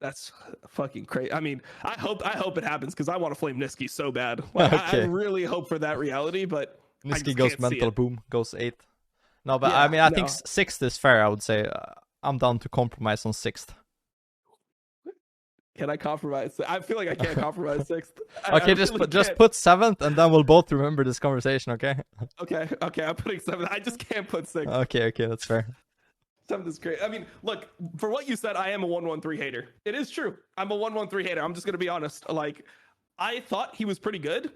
That's fucking crazy. I mean, I hope it happens because I want to flame Niski so bad. Like, I Okay. really hope for that reality, but I Niski just goes can't see mental, it. boom, goes 8th. No, but Yeah, I mean, I think no. sixth is fair. I would say I'm down to compromise on sixth. Can I compromise? I feel like I can't compromise sixth. Okay, I just really just can't. put seventh, and then we'll both remember this conversation. Okay. Okay, I'm putting seventh. I just can't put sixth. Okay, that's fair. Seventh is great. I mean, look, for what you said, I am a 1-1-3 hater. It is true. I'm a 1-1-3 hater. I'm just gonna be honest. Like, I thought he was pretty good.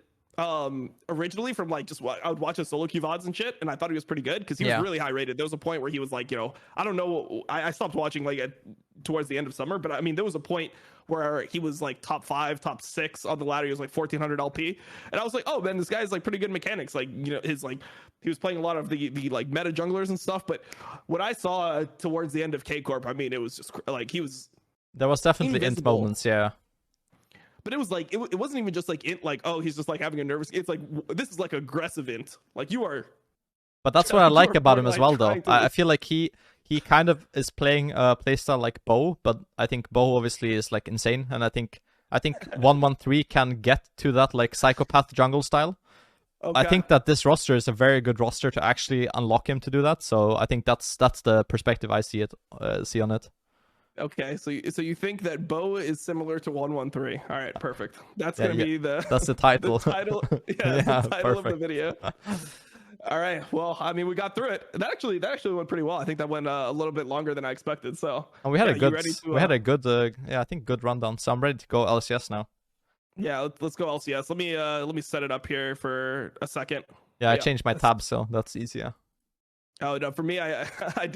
Originally from like just what I would watch his solo queue VODs and shit, and I thought he was pretty good because he was really high rated. There was a point where he was like, I don't know, I stopped watching like towards the end of summer, but I mean, there was a point where he was like top 5, top 6 on the ladder. He was like 1400 LP, and I was like, oh man, this guy's like pretty good mechanics. Like, his like he was playing a lot of the like meta junglers and stuff. But what I saw towards the end of K Corp, I mean, it was just like There was definitely int invisible. moments, yeah. But it was like it wasn't even just like int, like, oh, he's just like having a nervous. It's like this is like aggressive int. Like you are. But that's what I like about him as well, though. trying to- I feel like he kind of is playing a playstyle like Bo, but I think Bo obviously is like insane, and I think 1-1-3 can get to that like psychopath jungle style. Okay. I think that this roster is a very good roster to actually unlock him to do that. So I think that's the perspective I see on it. Okay, so you think that Bo is similar to 1-1-3? All right, perfect. That's Yeah, gonna be the That's the title. the title. Yeah, Yeah, that's the title of the perfect. video. All right. Well, I mean, we got through it. That actually went pretty well. I think that went a little bit longer than I expected. So And we had yeah, a good you ready to, we had a good I think good rundown. So I'm ready to go LCS now. yeah. Let's go LCS. Let me set it up here for a second. Yeah, I changed my tab, so that's easier. Oh no, for me, I I did